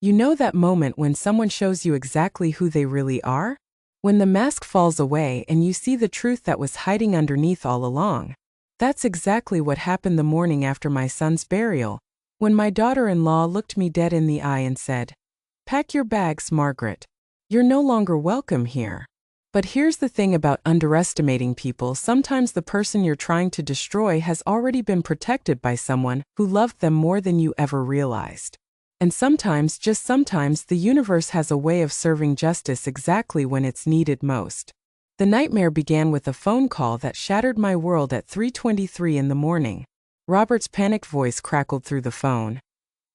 You know that moment when someone shows you exactly who they really are? When the mask falls away and you see the truth that was hiding underneath all along. That's exactly what happened the morning after my son's burial, when my daughter-in-law looked me dead in the eye and said, "Pack your bags, Margaret. You're no longer welcome here." But here's the thing about underestimating people: sometimes the person you're trying to destroy has already been protected by someone who loved them more than you ever realized. And sometimes, just sometimes, the universe has a way of serving justice exactly when it's needed most. The nightmare began with a phone call that shattered my world at 3:23 in the morning. Robert's panicked voice crackled through the phone.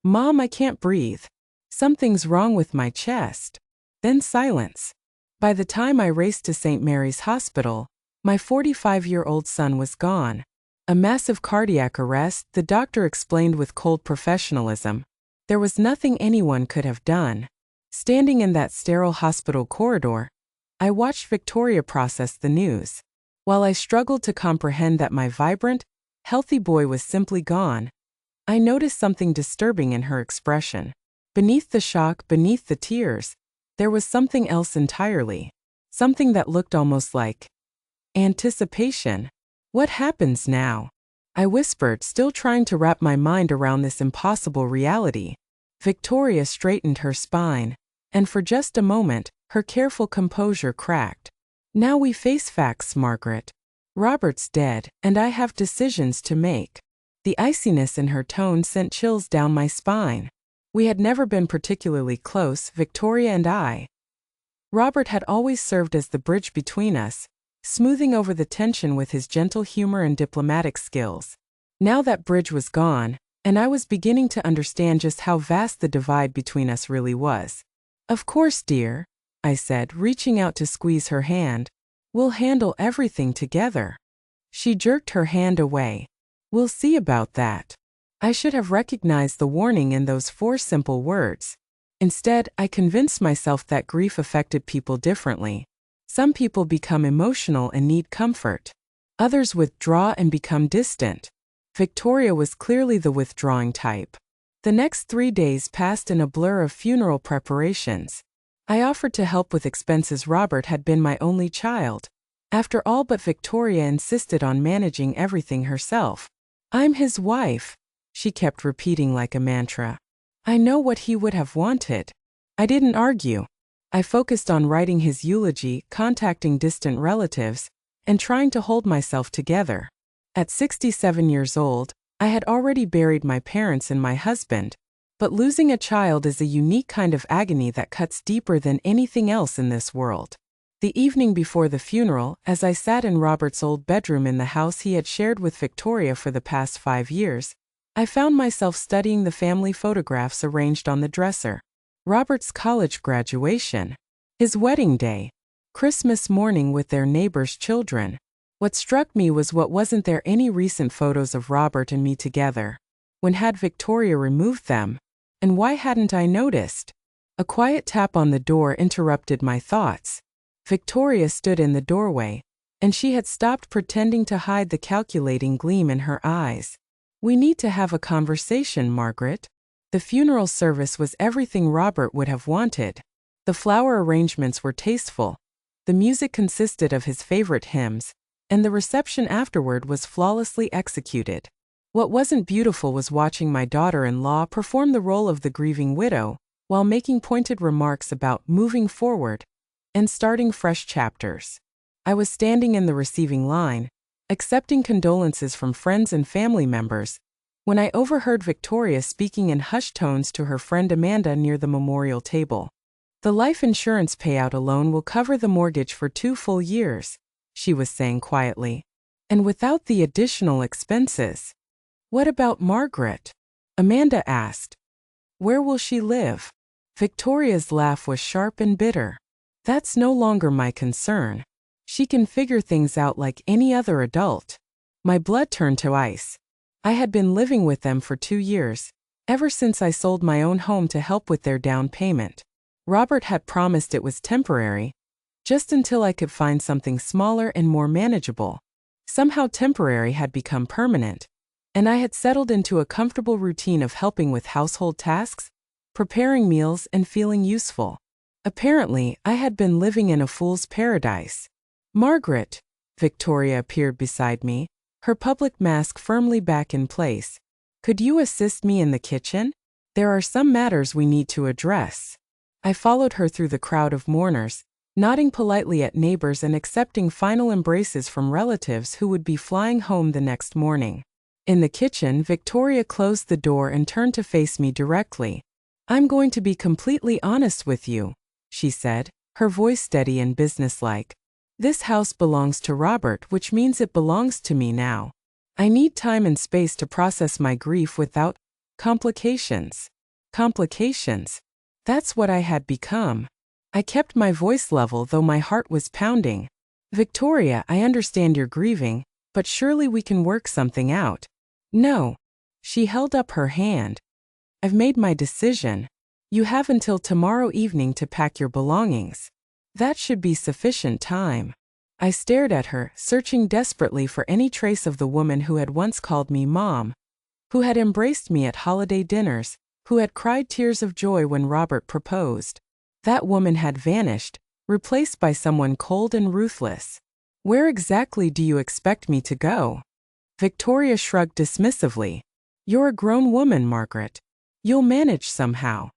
"Mom, I can't breathe. Something's wrong with my chest." Then silence. By the time I raced to St. Mary's Hospital, my 45-year-old son was gone. A massive cardiac arrest, the doctor explained with cold professionalism. There was nothing anyone could have done. Standing in that sterile hospital corridor, I watched Victoria process the news. While I struggled to comprehend that my vibrant, healthy boy was simply gone, I noticed something disturbing in her expression. Beneath the shock, beneath the tears, there was something else entirely. Something that looked almost like anticipation. "What happens now?" I whispered, still trying to wrap my mind around this impossible reality. Victoria straightened her spine, and for just a moment, her careful composure cracked. "Now we face facts, Margaret. Robert's dead, and I have decisions to make." The iciness in her tone sent chills down my spine. We had never been particularly close, Victoria and I. Robert had always served as the bridge between us, smoothing over the tension with his gentle humor and diplomatic skills. Now that bridge was gone, and I was beginning to understand just how vast the divide between us really was. "Of course, dear," I said, reaching out to squeeze her hand. "We'll handle everything together." She jerked her hand away. "We'll see about that." I should have recognized the warning in those 4 simple words. Instead, I convinced myself that grief affected people differently. Some people become emotional and need comfort. Others withdraw and become distant. Victoria was clearly the withdrawing type. The next 3 days passed in a blur of funeral preparations. I offered to help with expenses. Robert had been my only child. After all, but Victoria insisted on managing everything herself. "I'm his wife," she kept repeating like a mantra. "I know what he would have wanted." I didn't argue. I focused on writing his eulogy, contacting distant relatives, and trying to hold myself together. At 67 years old, I had already buried my parents and my husband, but losing a child is a unique kind of agony that cuts deeper than anything else in this world. The evening before the funeral, as I sat in Robert's old bedroom in the house he had shared with Victoria for the past 5 years, I found myself studying the family photographs arranged on the dresser. Robert's college graduation, his wedding day, Christmas morning with their neighbor's children. What struck me was, what wasn't there any recent photos of Robert and me together? When had Victoria removed them? And why hadn't I noticed? A quiet tap on the door interrupted my thoughts. Victoria stood in the doorway, and she had stopped pretending to hide the calculating gleam in her eyes. "We need to have a conversation, Margaret." The funeral service was everything Robert would have wanted. The flower arrangements were tasteful. The music consisted of his favorite hymns, and the reception afterward was flawlessly executed. What wasn't beautiful was watching my daughter-in-law perform the role of the grieving widow, while making pointed remarks about moving forward and starting fresh chapters. I was standing in the receiving line, accepting condolences from friends and family members, when I overheard Victoria speaking in hushed tones to her friend Amanda near the memorial table. "The life insurance payout alone will cover the mortgage for 2 full years," she was saying quietly. "And without the additional expenses." "What about Margaret?" Amanda asked. "Where will she live?" Victoria's laugh was sharp and bitter. "That's no longer my concern. She can figure things out like any other adult." My blood turned to ice. I had been living with them for 2 years, ever since I sold my own home to help with their down payment. Robert had promised it was temporary, just until I could find something smaller and more manageable. Somehow temporary had become permanent, and I had settled into a comfortable routine of helping with household tasks, preparing meals and feeling useful. Apparently, I had been living in a fool's paradise. Margaret, Victoria appeared beside me, her public mask firmly back in place. Could you assist me in the kitchen? There are some matters we need to address. I followed her through the crowd of mourners, nodding politely at neighbors and accepting final embraces from relatives who would be flying home the next morning. In the kitchen, Victoria closed the door and turned to face me directly. I'm going to be completely honest with you, she said, her voice steady and businesslike. This house belongs to Robert, which means it belongs to me now. I need time and space to process my grief without complications. Complications. That's what I had become. I kept my voice level though my heart was pounding. Victoria, I understand you're grieving, but surely we can work something out. No. She held up her hand. I've made my decision. You have until tomorrow evening to pack your belongings. That should be sufficient time. I stared at her, searching desperately for any trace of the woman who had once called me Mom, who had embraced me at holiday dinners, who had cried tears of joy when Robert proposed. That woman had vanished, replaced by someone cold and ruthless. Where exactly do you expect me to go? Victoria shrugged dismissively. You're a grown woman, Margaret. You'll manage somehow.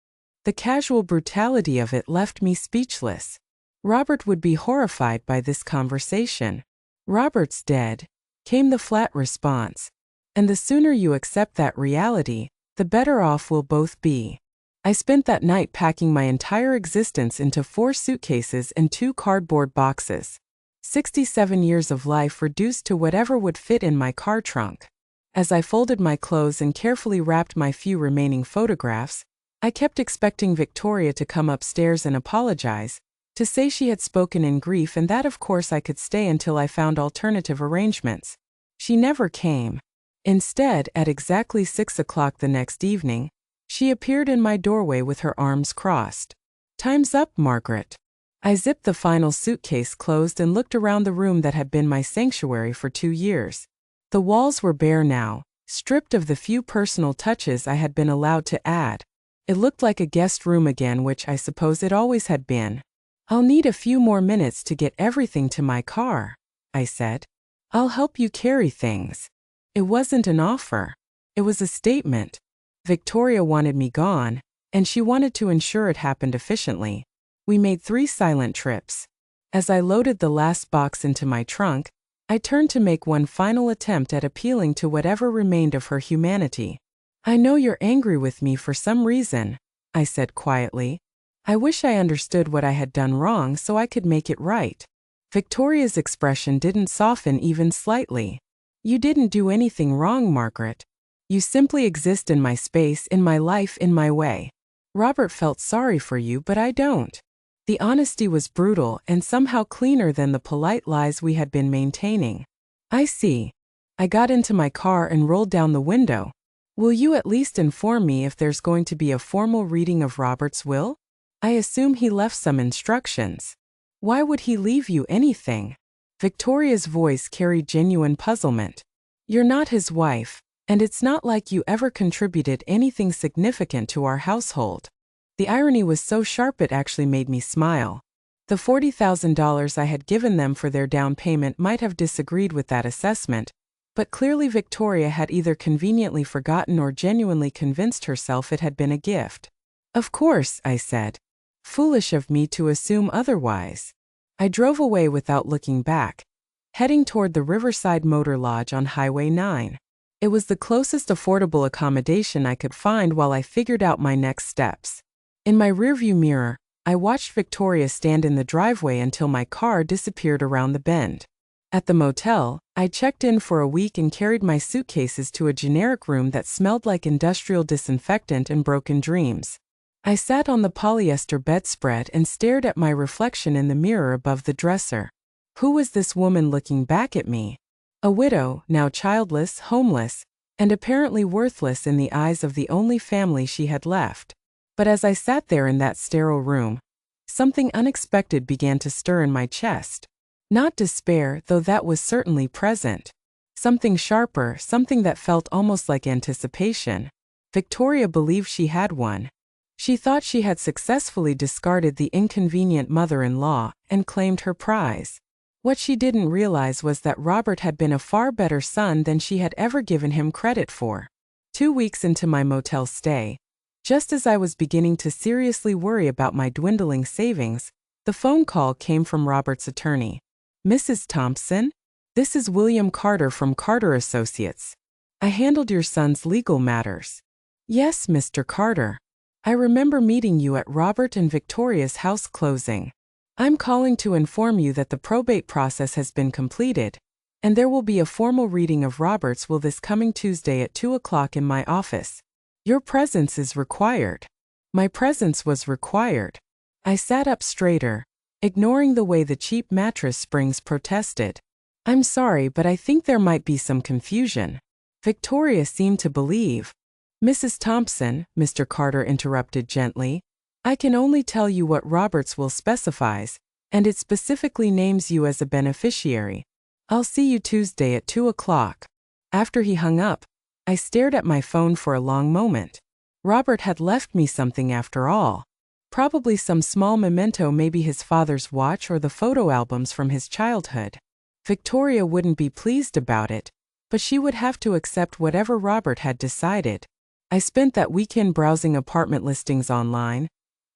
The casual brutality of it left me speechless. Robert would be horrified by this conversation. Robert's dead, came the flat response. And the sooner you accept that reality, the better off we'll both be. I spent that night packing my entire existence into 4 suitcases and 2 cardboard boxes. 67 years of life reduced to whatever would fit in my car trunk. As I folded my clothes and carefully wrapped my few remaining photographs, I kept expecting Victoria to come upstairs and apologize, to say she had spoken in grief and that of course I could stay until I found alternative arrangements. She never came. Instead, at exactly 6 o'clock the next evening, she appeared in my doorway with her arms crossed. Time's up, Margaret. I zipped the final suitcase closed and looked around the room that had been my sanctuary for 2 years. The walls were bare now, stripped of the few personal touches I had been allowed to add. It looked like a guest room again, which I suppose it always had been. I'll need a few more minutes to get everything to my car, I said. I'll help you carry things. It wasn't an offer. It was a statement. Victoria wanted me gone, and she wanted to ensure it happened efficiently. We made 3 silent trips. As I loaded the last box into my trunk, I turned to make one final attempt at appealing to whatever remained of her humanity. I know you're angry with me for some reason, I said quietly. I wish I understood what I had done wrong so I could make it right. Victoria's expression didn't soften even slightly. You didn't do anything wrong, Margaret. You simply exist in my space, in my life, in my way. Robert felt sorry for you, but I don't. The honesty was brutal and somehow cleaner than the polite lies we had been maintaining. I see. I got into my car and rolled down the window. Will you at least inform me if there's going to be a formal reading of Robert's will? I assume he left some instructions. Why would he leave you anything? Victoria's voice carried genuine puzzlement. You're not his wife, and it's not like you ever contributed anything significant to our household. The irony was so sharp it actually made me smile. The $40,000 I had given them for their down payment might have disagreed with that assessment, but clearly Victoria had either conveniently forgotten or genuinely convinced herself it had been a gift. Of course, I said. Foolish of me to assume otherwise. I drove away without looking back, heading toward the Riverside Motor Lodge on Highway 9. It was the closest affordable accommodation I could find while I figured out my next steps. In my rearview mirror, I watched Victoria stand in the driveway until my car disappeared around the bend. At the motel, I checked in for a week and carried my suitcases to a generic room that smelled like industrial disinfectant and broken dreams. I sat on the polyester bedspread and stared at my reflection in the mirror above the dresser. Who was this woman looking back at me? A widow, now childless, homeless, and apparently worthless in the eyes of the only family she had left. But as I sat there in that sterile room, something unexpected began to stir in my chest. Not despair, though that was certainly present. Something sharper, something that felt almost like anticipation. Victoria believed she had one. She thought she had successfully discarded the inconvenient mother-in-law and claimed her prize. What she didn't realize was that Robert had been a far better son than she had ever given him credit for. 2 weeks into my motel stay, just as I was beginning to seriously worry about my dwindling savings, the phone call came from Robert's attorney. "Mrs. Thompson? This is William Carter from Carter Associates. I handled your son's legal matters." "Yes, Mr. Carter. I remember meeting you at Robert and Victoria's house closing. I'm calling to inform you that the probate process has been completed, and there will be a formal reading of Robert's will this coming Tuesday at 2 o'clock in my office. Your presence is required." My presence was required. I sat up straighter, ignoring the way the cheap mattress springs protested. "I'm sorry, but I think there might be some confusion." Victoria seemed to believe. "Mrs. Thompson," Mr. Carter interrupted gently, "I can only tell you what Robert's will specifies, and it specifically names you as a beneficiary. I'll see you Tuesday at 2 o'clock. After he hung up, I stared at my phone for a long moment. Robert had left me something after all. Probably some small memento, maybe his father's watch or the photo albums from his childhood. Victoria wouldn't be pleased about it, but she would have to accept whatever Robert had decided. I spent that weekend browsing apartment listings online,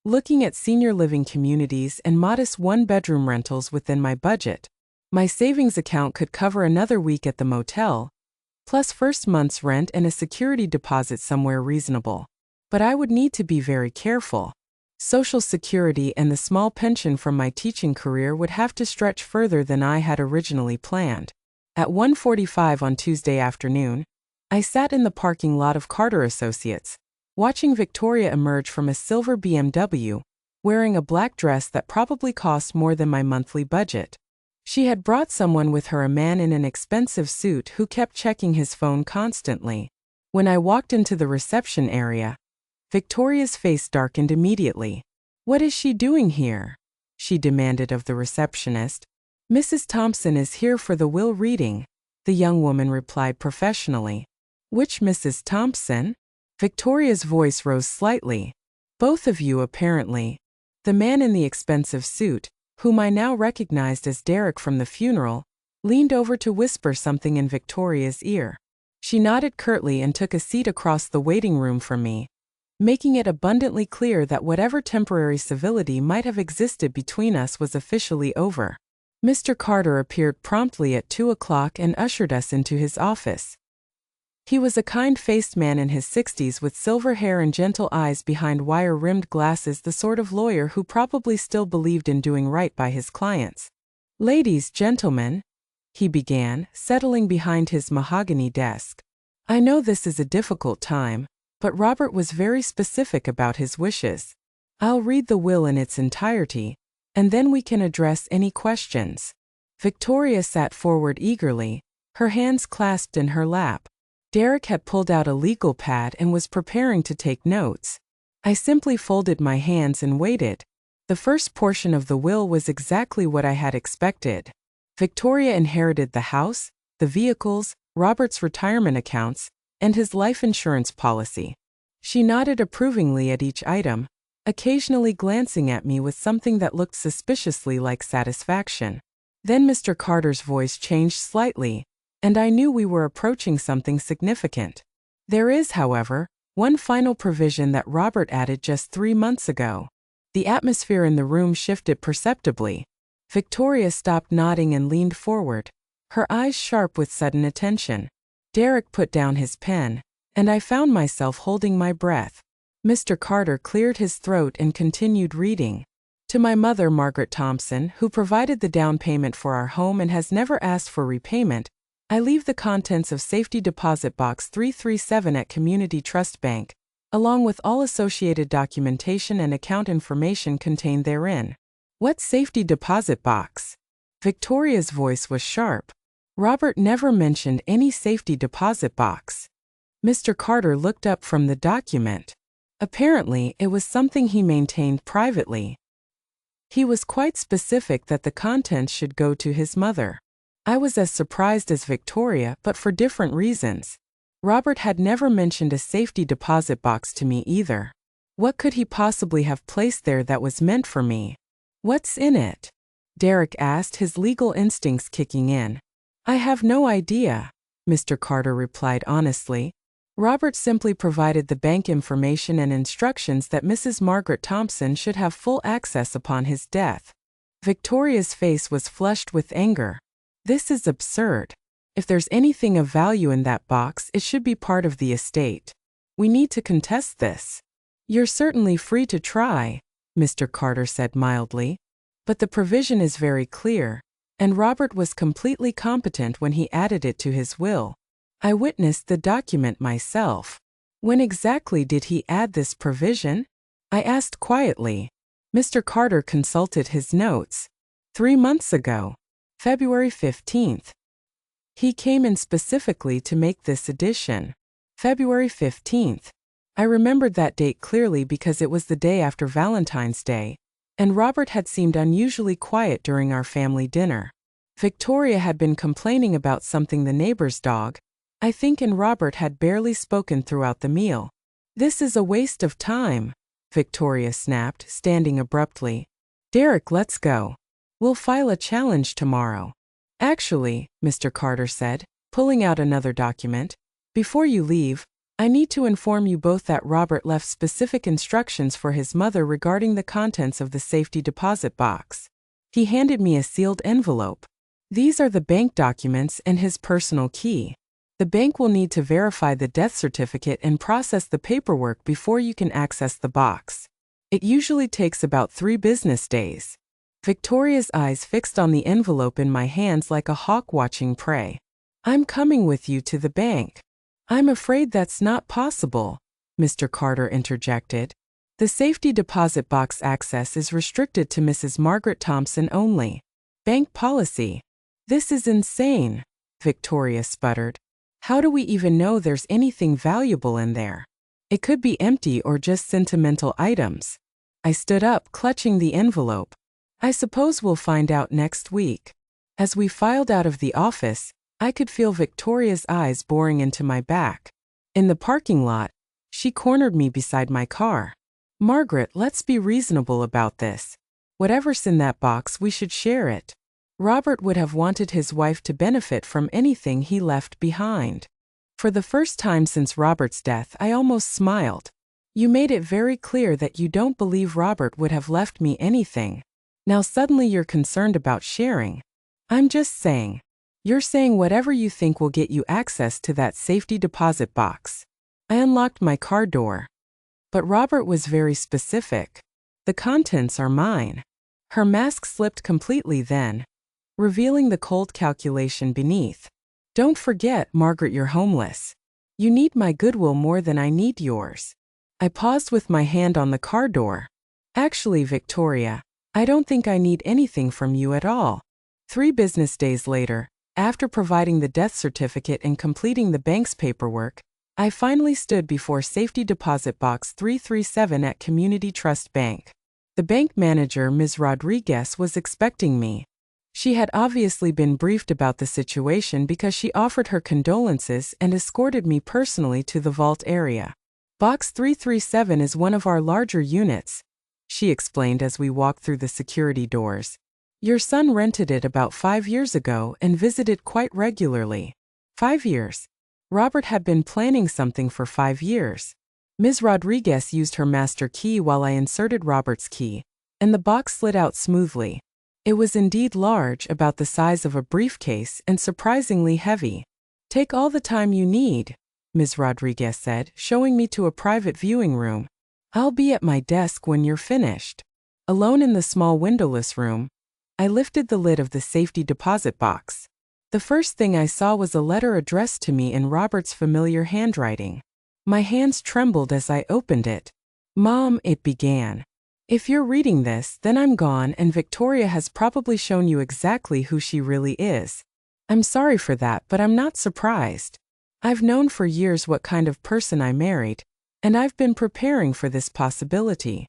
looking at senior living communities and modest one-bedroom rentals within my budget. My savings account could cover another week at the motel, plus first month's rent and a security deposit somewhere reasonable. But I would need to be very careful. Social Security and the small pension from my teaching career would have to stretch further than I had originally planned. At 1:45 on Tuesday afternoon, I sat in the parking lot of Carter Associates, watching Victoria emerge from a silver BMW, wearing a black dress that probably cost more than my monthly budget. She had brought someone with her, a man in an expensive suit who kept checking his phone constantly. When I walked into the reception area, Victoria's face darkened immediately. "What is she doing here?" she demanded of the receptionist. "Mrs. Thompson is here for the will reading," the young woman replied professionally. "Which Mrs. Thompson?" Victoria's voice rose slightly. "Both of you, apparently." The man in the expensive suit, whom I now recognized as Derek from the funeral, leaned over to whisper something in Victoria's ear. She nodded curtly and took a seat across the waiting room from me, making it abundantly clear that whatever temporary civility might have existed between us was officially over. Mr. Carter appeared promptly at 2 o'clock and ushered us into his office. He was a kind-faced man in his 60s with silver hair and gentle eyes behind wire-rimmed glasses, the sort of lawyer who probably still believed in doing right by his clients. "Ladies, gentlemen," he began, settling behind his mahogany desk. "I know this is a difficult time, but Robert was very specific about his wishes. I'll read the will in its entirety, and then we can address any questions." Victoria sat forward eagerly, her hands clasped in her lap. Derek had pulled out a legal pad and was preparing to take notes. I simply folded my hands and waited. The first portion of the will was exactly what I had expected. Victoria inherited the house, the vehicles, Robert's retirement accounts, and his life insurance policy. She nodded approvingly at each item, occasionally glancing at me with something that looked suspiciously like satisfaction. Then Mr. Carter's voice changed slightly, and I knew we were approaching something significant. "There is, however, one final provision that Robert added just 3 months ago." The atmosphere in the room shifted perceptibly. Victoria stopped nodding and leaned forward, her eyes sharp with sudden attention. Derek put down his pen, and I found myself holding my breath. Mr. Carter cleared his throat and continued reading. "To my mother, Margaret Thompson, who provided the down payment for our home and has never asked for repayment, I leave the contents of Safety Deposit Box 337 at Community Trust Bank, along with all associated documentation and account information contained therein." "What safety deposit box?" Victoria's voice was sharp. "Robert never mentioned any safety deposit box." Mr. Carter looked up from the document. Apparently, it was something he maintained privately. He was quite specific that the contents should go to his mother. I was as surprised as Victoria, but for different reasons. Robert had never mentioned a safety deposit box to me either. What could he possibly have placed there that was meant for me? What's in it? Derek asked, his legal instincts kicking in. I have no idea, Mr. Carter replied honestly. Robert simply provided the bank information and instructions that Mrs. Margaret Thompson should have full access upon his death. Victoria's face was flushed with anger. This is absurd. If there's anything of value in that box, it should be part of the estate. We need to contest this. You're certainly free to try, Mr. Carter said mildly. But the provision is very clear, and Robert was completely competent when he added it to his will. I witnessed the document myself. When exactly did he add this provision? I asked quietly. Mr. Carter consulted his notes. 3 months ago, February 15th. He came in specifically to make this addition. February 15th. I remembered that date clearly because it was the day after Valentine's Day, and Robert had seemed unusually quiet during our family dinner. Victoria had been complaining about something, the neighbor's dog, I think, and Robert had barely spoken throughout the meal. This is a waste of time, Victoria snapped, standing abruptly. Derek, let's go. We'll file a challenge tomorrow. Actually, Mr. Carter said, pulling out another document, before you leave, I need to inform you both that Robert left specific instructions for his mother regarding the contents of the safety deposit box. He handed me a sealed envelope. These are the bank documents and his personal key. The bank will need to verify the death certificate and process the paperwork before you can access the box. It usually takes about 3 business days. Victoria's eyes fixed on the envelope in my hands like a hawk watching prey. I'm coming with you to the bank. I'm afraid that's not possible, Mr. Carter interjected. The safety deposit box access is restricted to Mrs. Margaret Thompson only. Bank policy. This is insane, Victoria sputtered. How do we even know there's anything valuable in there? It could be empty or just sentimental items. I stood up, clutching the envelope. I suppose we'll find out next week. As we filed out of the office, I could feel Victoria's eyes boring into my back. In the parking lot, she cornered me beside my car. Margaret, let's be reasonable about this. Whatever's in that box, we should share it. Robert would have wanted his wife to benefit from anything he left behind. For the first time since Robert's death, I almost smiled. You made it very clear that you don't believe Robert would have left me anything. Now suddenly you're concerned about sharing. I'm just saying. You're saying whatever you think will get you access to that safety deposit box. I unlocked my car door. But Robert was very specific. The contents are mine. Her mask slipped completely then, revealing the cold calculation beneath. Don't forget, Margaret, you're homeless. You need my goodwill more than I need yours. I paused with my hand on the car door. Actually, Victoria, I don't think I need anything from you at all. 3 business days later, after providing the death certificate and completing the bank's paperwork, I finally stood before Safety Deposit Box 337 at Community Trust Bank. The bank manager, Ms. Rodriguez, was expecting me. She had obviously been briefed about the situation because she offered her condolences and escorted me personally to the vault area. Box 337 is one of our larger units, she explained as we walked through the security doors. Your son rented it about 5 years ago and visited quite regularly. 5 years. Robert had been planning something for 5 years. Ms. Rodriguez used her master key while I inserted Robert's key, and the box slid out smoothly. It was indeed large, about the size of a briefcase, and surprisingly heavy. Take all the time you need, Ms. Rodriguez said, showing me to a private viewing room. I'll be at my desk when you're finished. Alone in the small windowless room, I lifted the lid of the safety deposit box. The first thing I saw was a letter addressed to me in Robert's familiar handwriting. My hands trembled as I opened it. Mom, it began. If you're reading this, then I'm gone and Victoria has probably shown you exactly who she really is. I'm sorry for that, but I'm not surprised. I've known for years what kind of person I married, and I've been preparing for this possibility.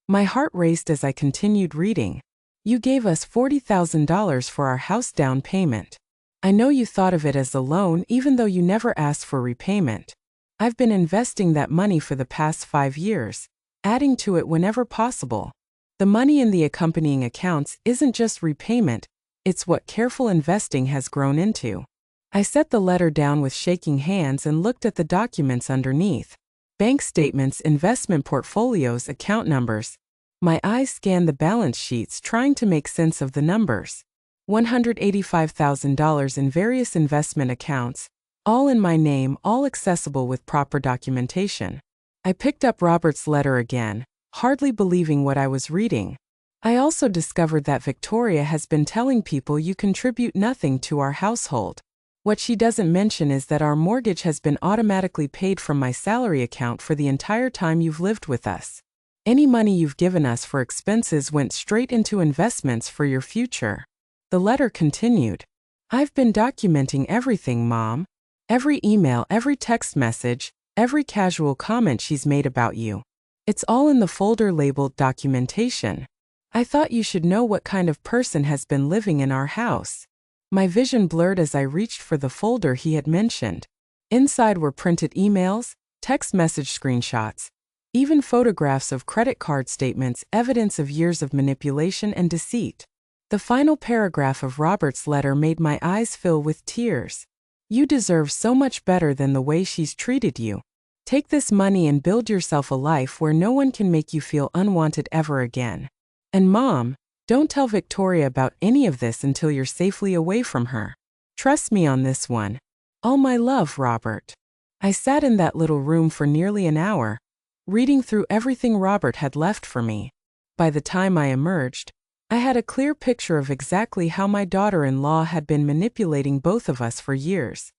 My heart raced as I continued reading. You gave us $40,000 for our house down payment. I know you thought of it as a loan even though you never asked for repayment. I've been investing that money for the past 5 years. adding to it whenever possible. The money in the accompanying accounts isn't just repayment, it's what careful investing has grown into. I set the letter down with shaking hands and looked at the documents underneath. Bank statements, investment portfolios, account numbers. My eyes scanned the balance sheets trying to make sense of the numbers. $185,000 in various investment accounts, all in my name, all accessible with proper documentation. I picked up Robert's letter again, hardly believing what I was reading. I also discovered that Victoria has been telling people you contribute nothing to our household. What she doesn't mention is that our mortgage has been automatically paid from my salary account for the entire time you've lived with us. Any money you've given us for expenses went straight into investments for your future. The letter continued. I've been documenting everything, Mom. Every email, every text message, every casual comment she's made about you. It's all in the folder labeled documentation. I thought you should know what kind of person has been living in our house. My vision blurred as I reached for the folder he had mentioned. Inside were printed emails, text message screenshots, even photographs of credit card statements, evidence of years of manipulation and deceit. The final paragraph of Robert's letter made my eyes fill with tears. You deserve so much better than the way she's treated you. Take this money and build yourself a life where no one can make you feel unwanted ever again. And Mom, don't tell Victoria about any of this until you're safely away from her. Trust me on this one. All my love, Robert. I sat in that little room for nearly an hour, reading through everything Robert had left for me. By the time I emerged, I had a clear picture of exactly how my daughter-in-law had been manipulating both of us for years.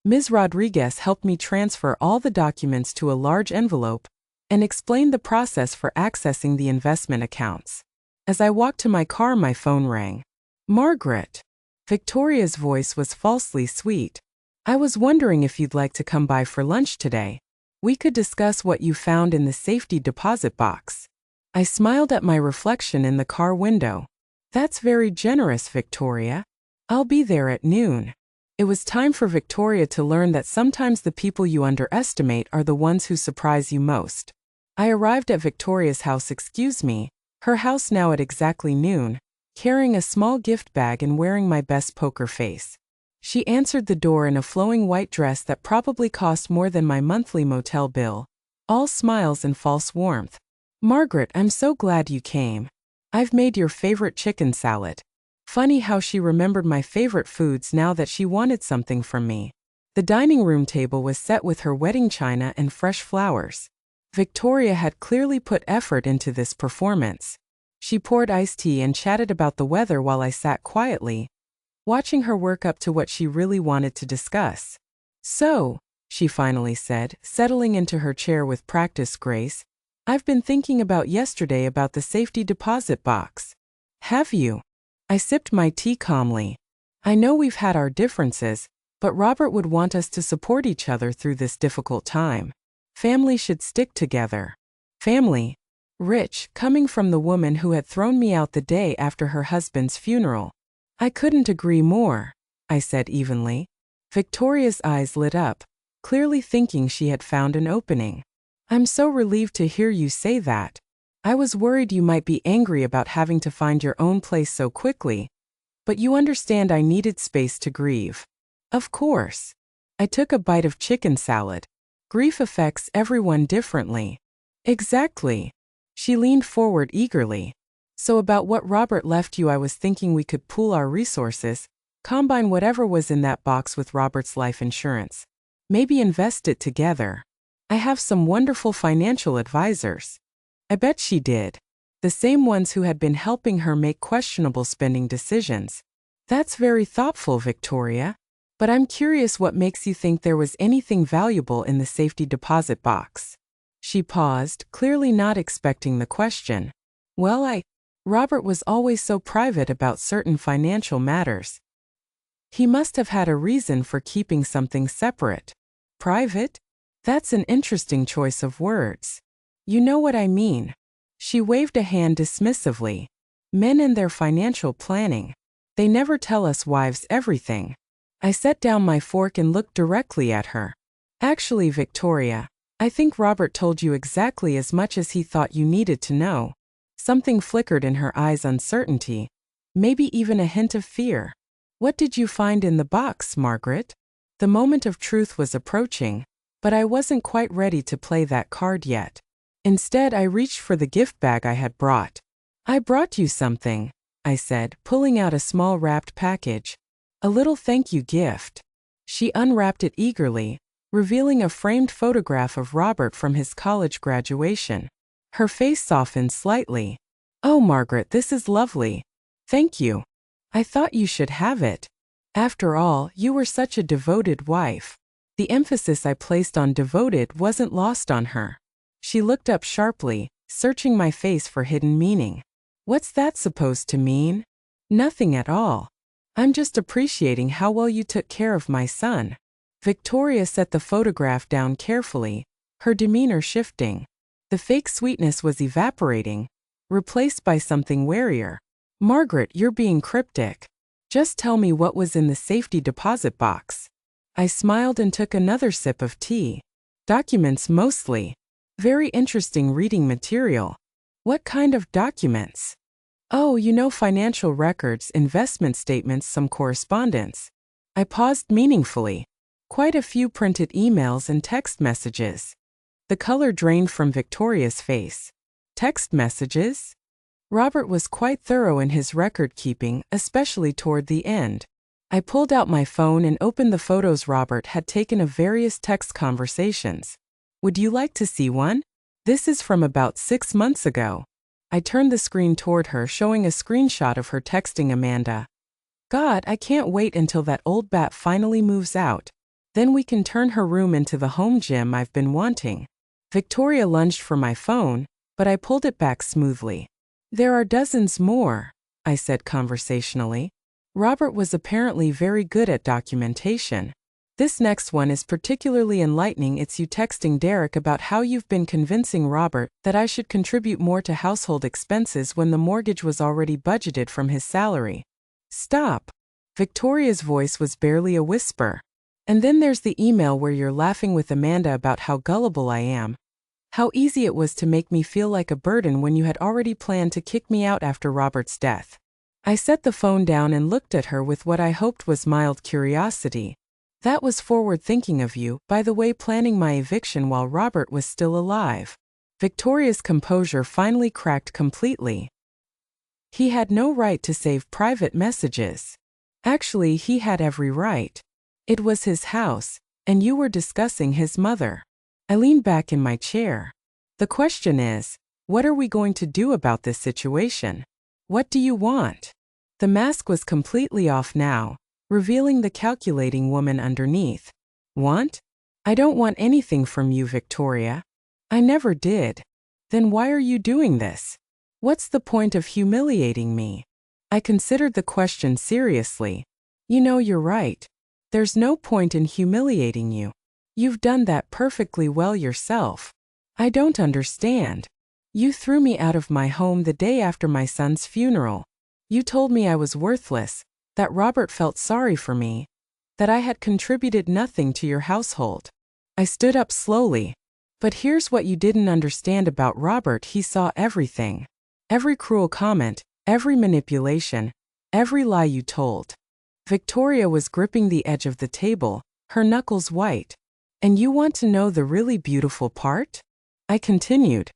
Ms. Rodriguez helped me transfer all the documents to a large envelope and explained the process for accessing the investment accounts. As I walked to my car, my phone rang. Margaret. Victoria's voice was falsely sweet. I was wondering if you'd like to come by for lunch today. We could discuss what you found in the safety deposit box. I smiled at my reflection in the car window. That's very generous, Victoria. I'll be there at noon. It was time for Victoria to learn that sometimes the people you underestimate are the ones who surprise you most. I arrived at Victoria's house, her house now at exactly noon, carrying a small gift bag and wearing my best poker face. She answered the door in a flowing white dress that probably cost more than my monthly motel bill, all smiles and false warmth. Margaret, I'm so glad you came. I've made your favorite chicken salad. Funny how she remembered my favorite foods now that she wanted something from me. The dining room table was set with her wedding china and fresh flowers. Victoria had clearly put effort into this performance. She poured iced tea and chatted about the weather while I sat quietly, watching her work up to what she really wanted to discuss. So, she finally said, settling into her chair with practiced grace, I've been thinking about yesterday about the safety deposit box. Have you? I sipped my tea calmly. I know we've had our differences, but Robert would want us to support each other through this difficult time. Family should stick together. Family. Rich, coming from the woman who had thrown me out the day after her husband's funeral. I couldn't agree more, I said evenly. Victoria's eyes lit up, clearly thinking she had found an opening. I'm so relieved to hear you say that. I was worried you might be angry about having to find your own place so quickly, but you understand I needed space to grieve. Of course. I took a bite of chicken salad. Grief affects everyone differently. Exactly. She leaned forward eagerly. So about what Robert left you, I was thinking we could pool our resources, combine whatever was in that box with Robert's life insurance. Maybe invest it together. I have some wonderful financial advisors. I bet she did. The same ones who had been helping her make questionable spending decisions. That's very thoughtful, Victoria. But I'm curious what makes you think there was anything valuable in the safety deposit box. She paused, clearly not expecting the question. Well, Robert was always so private about certain financial matters. He must have had a reason for keeping something separate. Private? That's an interesting choice of words. You know what I mean. She waved a hand dismissively. Men and their financial planning. They never tell us wives everything. I set down my fork and looked directly at her. Actually, Victoria, I think Robert told you exactly as much as he thought you needed to know. Something flickered in her eyes, uncertainty, maybe even a hint of fear. What did you find in the box, Margaret? The moment of truth was approaching, but I wasn't quite ready to play that card yet. Instead, I reached for the gift bag I had brought. I brought you something, I said, pulling out a small wrapped package. A little thank you gift. She unwrapped it eagerly, revealing a framed photograph of Robert from his college graduation. Her face softened slightly. Oh, Margaret, this is lovely. Thank you. I thought you should have it. After all, you were such a devoted wife. The emphasis I placed on devoted wasn't lost on her. She looked up sharply, searching my face for hidden meaning. What's that supposed to mean? Nothing at all. I'm just appreciating how well you took care of my son. Victoria set the photograph down carefully, her demeanor shifting. The fake sweetness was evaporating, replaced by something warier. Margaret, you're being cryptic. Just tell me what was in the safety deposit box. I smiled and took another sip of tea. Documents mostly. Very interesting reading material. What kind of documents? Oh, financial records, investment statements, some correspondence. I paused meaningfully. Quite a few printed emails and text messages. The color drained from Victoria's face. Text messages? Robert was quite thorough in his record-keeping, especially toward the end. I pulled out my phone and opened the photos Robert had taken of various text conversations. Would you like to see one? This is from about 6 months ago. I turned the screen toward her, showing a screenshot of her texting Amanda. God, I can't wait until that old bat finally moves out. Then we can turn her room into the home gym I've been wanting. Victoria lunged for my phone, but I pulled it back smoothly. There are dozens more, I said conversationally. Robert was apparently very good at documentation. This next one is particularly enlightening. It's you texting Derek about how you've been convincing Robert that I should contribute more to household expenses when the mortgage was already budgeted from his salary. Stop. Victoria's voice was barely a whisper. And then there's the email where you're laughing with Amanda about how gullible I am. How easy it was to make me feel like a burden when you had already planned to kick me out after Robert's death. I set the phone down and looked at her with what I hoped was mild curiosity. That was forward thinking of you, by the way, planning my eviction while Robert was still alive. Victoria's composure finally cracked completely. He had no right to save private messages. Actually, he had every right. It was his house, and you were discussing his mother. I leaned back in my chair. The question is, what are we going to do about this situation? What do you want? The mask was completely off now, revealing the calculating woman underneath. Want? I don't want anything from you, Victoria. I never did. Then why are you doing this? What's the point of humiliating me? I considered the question seriously. You're right. There's no point in humiliating you. You've done that perfectly well yourself. I don't understand. You threw me out of my home the day after my son's funeral. You told me I was worthless, that Robert felt sorry for me, that I had contributed nothing to your household. I stood up slowly. But here's what you didn't understand about Robert. He saw everything. Every cruel comment, every manipulation, every lie you told. Victoria was gripping the edge of the table, her knuckles white. And you want to know the really beautiful part? I continued.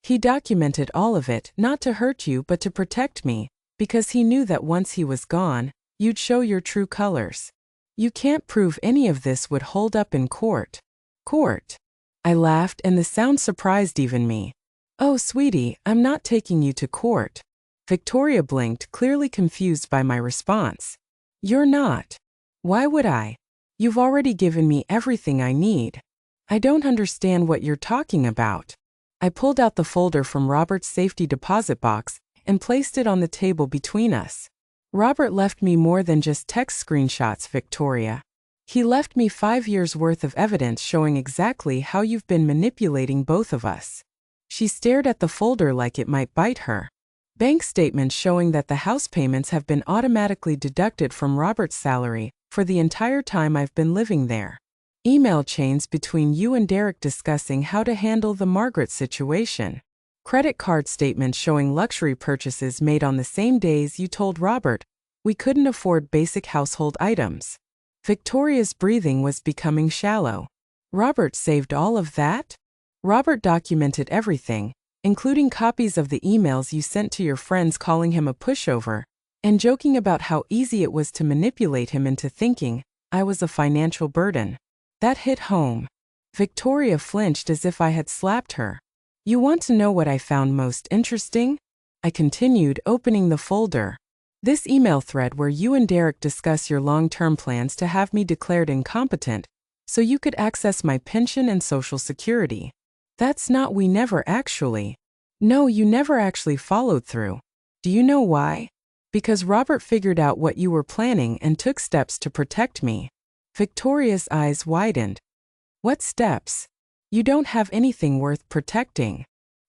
He documented all of it, not to hurt you but to protect me, because he knew that once he was gone, you'd show your true colors. You can't prove any of this would hold up in court. Court. I laughed and the sound surprised even me. Oh, sweetie, I'm not taking you to court. Victoria blinked, clearly confused by my response. You're not. Why would I? You've already given me everything I need. I don't understand what you're talking about. I pulled out the folder from Robert's safety deposit box and placed it on the table between us. Robert left me more than just text screenshots, Victoria. He left me 5 years' worth of evidence showing exactly how you've been manipulating both of us. She stared at the folder like it might bite her. Bank statements showing that the house payments have been automatically deducted from Robert's salary for the entire time I've been living there. Email chains between you and Derek discussing how to handle the Margaret situation. Credit card statements showing luxury purchases made on the same days you told Robert we couldn't afford basic household items. Victoria's breathing was becoming shallow. Robert saved all of that? Robert documented everything, including copies of the emails you sent to your friends calling him a pushover, and joking about how easy it was to manipulate him into thinking I was a financial burden. That hit home. Victoria flinched as if I had slapped her. You want to know what I found most interesting? I continued, opening the folder. This email thread where you and Derek discuss your long-term plans to have me declared incompetent so you could access my pension and Social Security. That's not we never actually. No, you never actually followed through. Do you know why? Because Robert figured out what you were planning and took steps to protect me. Victoria's eyes widened. What steps? You don't have anything worth protecting.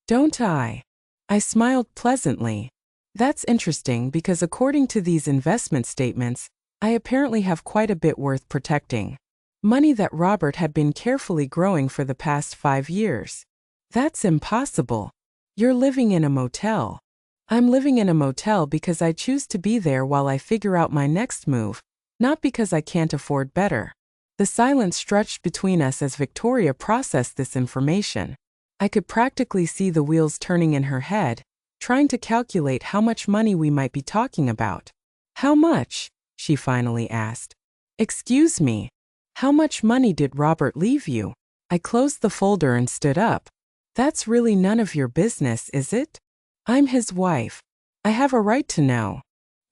Don't I? I smiled pleasantly. That's interesting because according to these investment statements, I apparently have quite a bit worth protecting. Money that Robert had been carefully growing for the past 5 years. That's impossible. You're living in a motel. I'm living in a motel because I choose to be there while I figure out my next move, not because I can't afford better. The silence stretched between us as Victoria processed this information. I could practically see the wheels turning in her head, trying to calculate how much money we might be talking about. How much? She finally asked. Excuse me. How much money did Robert leave you? I closed the folder and stood up. That's really none of your business, is it? I'm his wife. I have a right to know.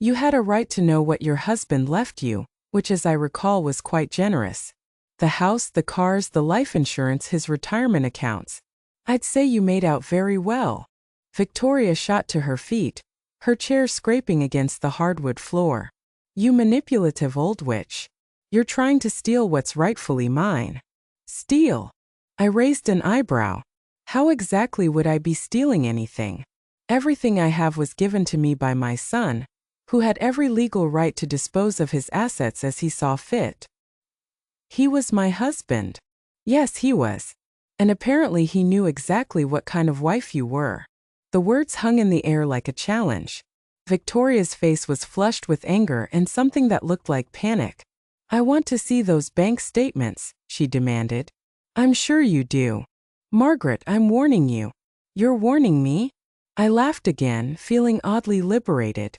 You had a right to know what your husband left you, which as I recall was quite generous. The house, the cars, the life insurance, his retirement accounts. I'd say you made out very well. Victoria shot to her feet, her chair scraping against the hardwood floor. You manipulative old witch. You're trying to steal what's rightfully mine. Steal? I raised an eyebrow. How exactly would I be stealing anything? Everything I have was given to me by my son, who had every legal right to dispose of his assets as he saw fit. He was my husband. Yes, he was. And apparently he knew exactly what kind of wife you were. The words hung in the air like a challenge. Victoria's face was flushed with anger and something that looked like panic. I want to see those bank statements, she demanded. I'm sure you do. Margaret, I'm warning you. You're warning me? I laughed again, feeling oddly liberated.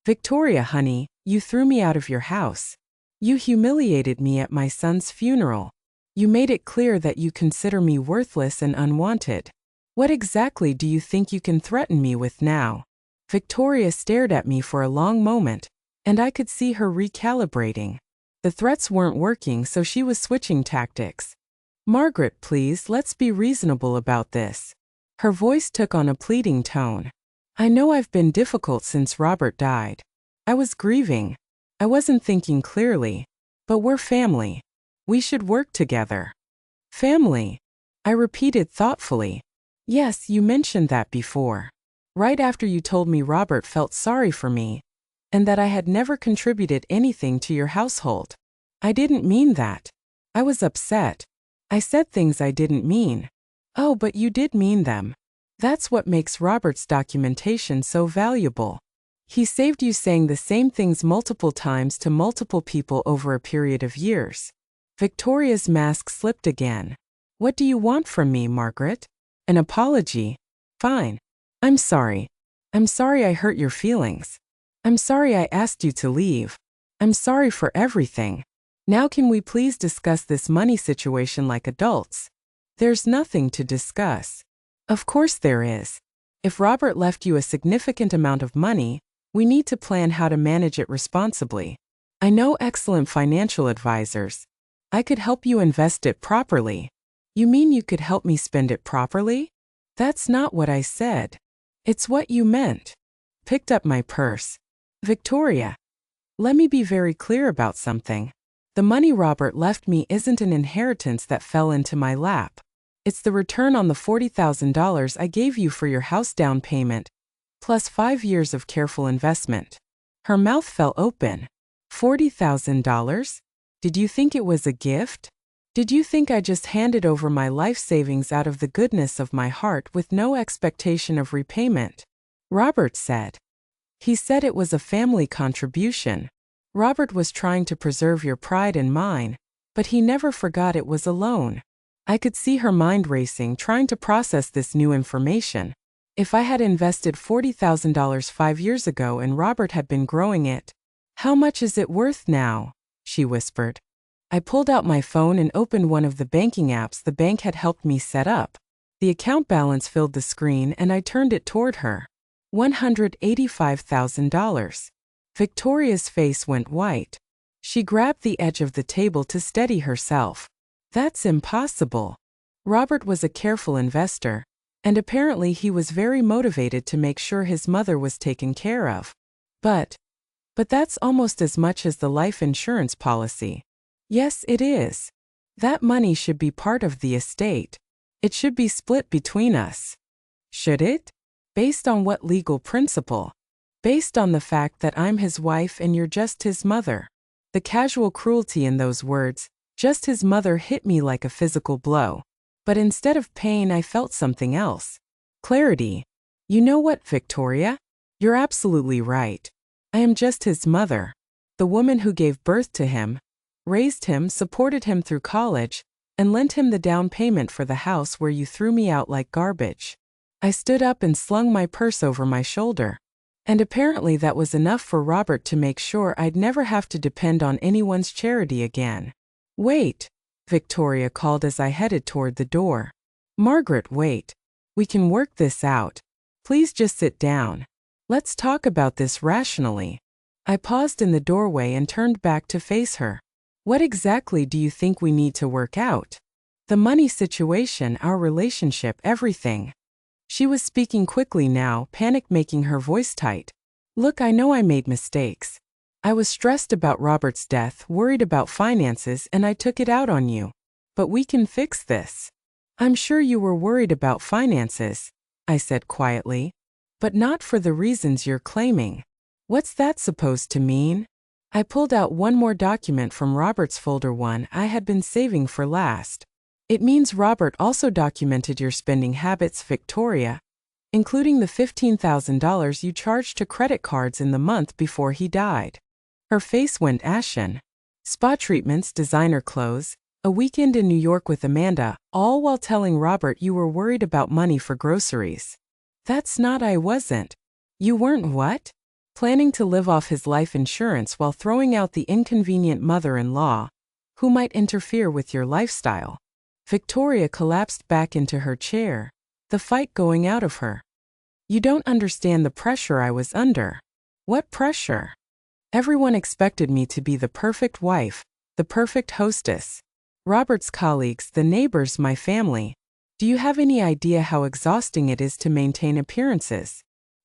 Victoria, honey, you threw me out of your house. You humiliated me at my son's funeral. You made it clear that you consider me worthless and unwanted. What exactly do you think you can threaten me with now? Victoria stared at me for a long moment, and I could see her recalibrating. The threats weren't working, so she was switching tactics. Margaret, please, let's be reasonable about this. Her voice took on a pleading tone. I know I've been difficult since Robert died. I was grieving. I wasn't thinking clearly. But we're family. We should work together. Family? I repeated thoughtfully. Yes, you mentioned that before. Right after you told me Robert felt sorry for me, and that I had never contributed anything to your household. I didn't mean that. I was upset. I said things I didn't mean. Oh, but you did mean them. That's what makes Robert's documentation so valuable. He saved you saying the same things multiple times to multiple people over a period of years. Victoria's mask slipped again. What do you want from me, Margaret? An apology? Fine. I'm sorry. I'm sorry I hurt your feelings. I'm sorry I asked you to leave. I'm sorry for everything. Now can we please discuss this money situation like adults? There's nothing to discuss. Of course there is. If Robert left you a significant amount of money, we need to plan how to manage it responsibly. I know excellent financial advisors. I could help you invest it properly. You mean you could help me spend it properly? That's not what I said. It's what you meant. Picked up my purse. Victoria, let me be very clear about something. The money Robert left me isn't an inheritance that fell into my lap. It's the return on the $40,000 I gave you for your house down payment, plus 5 years of careful investment. Her mouth fell open. $40,000? Did you think it was a gift? Did you think I just handed over my life savings out of the goodness of my heart with no expectation of repayment? Robert said. He said it was a family contribution. Robert was trying to preserve your pride and mine, but he never forgot it was a loan. I could see her mind racing, trying to process this new information. If I had invested $40,000 5 years ago and Robert had been growing it, how much is it worth now? She whispered. I pulled out my phone and opened one of the banking apps the bank had helped me set up. The account balance filled the screen and I turned it toward her. $185,000. Victoria's face went white. She grabbed the edge of the table to steady herself. That's impossible. Robert was a careful investor, and apparently he was very motivated to make sure his mother was taken care of. But that's almost as much as the life insurance policy. Yes, it is. That money should be part of the estate. It should be split between us. Should it? Based on what legal principle? Based on the fact that I'm his wife and you're just his mother. The casual cruelty in those words, just his mother, hit me like a physical blow. But instead of pain, I felt something else. Clarity. You know what, Victoria? You're absolutely right. I am just his mother. The woman who gave birth to him, raised him, supported him through college, and lent him the down payment for the house where you threw me out like garbage. I stood up and slung my purse over my shoulder. And apparently that was enough for Robert to make sure I'd never have to depend on anyone's charity again. Wait, Victoria called as I headed toward the door. Margaret, wait. We can work this out. Please just sit down. Let's talk about this rationally. I paused in the doorway and turned back to face her. What exactly do you think we need to work out? The money situation, our relationship, everything. She was speaking quickly now, panic making her voice tight. Look, I know I made mistakes. I was stressed about Robert's death, worried about finances, and I took it out on you. But we can fix this. I'm sure you were worried about finances, I said quietly. But not for the reasons you're claiming. What's that supposed to mean? I pulled out one more document from Robert's folder, one I had been saving for last. It means Robert also documented your spending habits, Victoria, including the $15,000 you charged to credit cards in the month before he died. Her face went ashen. Spa treatments, designer clothes, a weekend in New York with Amanda, all while telling Robert you were worried about money for groceries. That's not. I wasn't. You weren't what? Planning to live off his life insurance while throwing out the inconvenient mother-in-law, who might interfere with your lifestyle. Victoria collapsed back into her chair, the fight going out of her. You don't understand the pressure I was under. What pressure? Everyone expected me to be the perfect wife, the perfect hostess. Robert's colleagues, the neighbors, my family. Do you have any idea how exhausting it is to maintain appearances?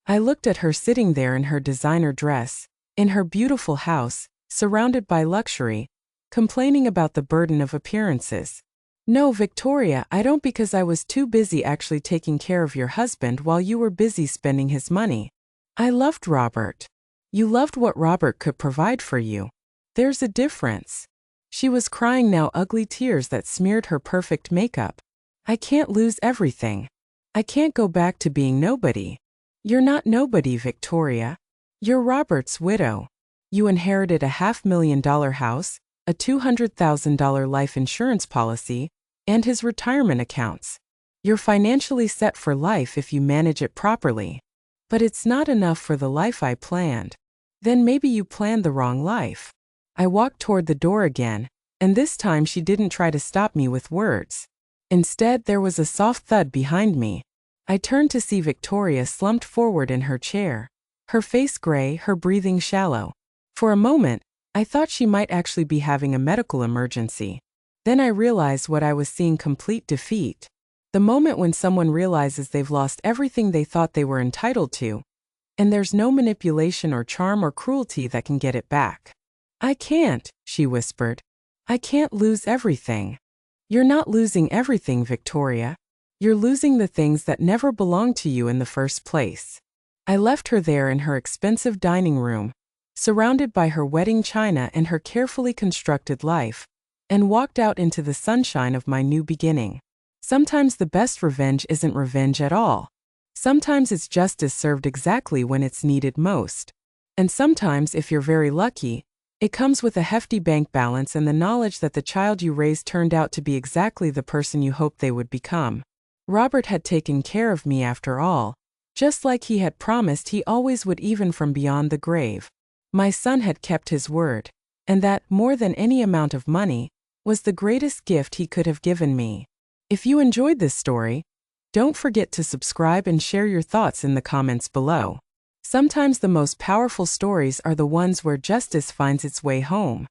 I looked at her sitting there in her designer dress, in her beautiful house, surrounded by luxury, complaining about the burden of appearances. No, Victoria, I don't, because I was too busy actually taking care of your husband while you were busy spending his money. I loved Robert. You loved what Robert could provide for you. There's a difference. She was crying now, ugly tears that smeared her perfect makeup. I can't lose everything. I can't go back to being nobody. You're not nobody, Victoria. You're Robert's widow. You inherited a $500,000 house, a $200,000 life insurance policy, and his retirement accounts. You're financially set for life if you manage it properly. But it's not enough for the life I planned. Then maybe you planned the wrong life. I walked toward the door again, and this time she didn't try to stop me with words. Instead, there was a soft thud behind me. I turned to see Victoria slumped forward in her chair, her face gray, her breathing shallow. For a moment, I thought she might actually be having a medical emergency. Then I realized what I was seeing: complete defeat. The moment when someone realizes they've lost everything they thought they were entitled to, and there's no manipulation or charm or cruelty that can get it back. I can't, she whispered. I can't lose everything. You're not losing everything, Victoria. You're losing the things that never belonged to you in the first place. I left her there in her expensive dining room, surrounded by her wedding china and her carefully constructed life, and walked out into the sunshine of my new beginning. Sometimes the best revenge isn't revenge at all. Sometimes it's justice served exactly when it's needed most. And sometimes, if you're very lucky, it comes with a hefty bank balance and the knowledge that the child you raised turned out to be exactly the person you hoped they would become. Robert had taken care of me after all, just like he had promised he always would, even from beyond the grave. My son had kept his word, and that, more than any amount of money, was the greatest gift he could have given me. If you enjoyed this story, don't forget to subscribe and share your thoughts in the comments below. Sometimes the most powerful stories are the ones where justice finds its way home.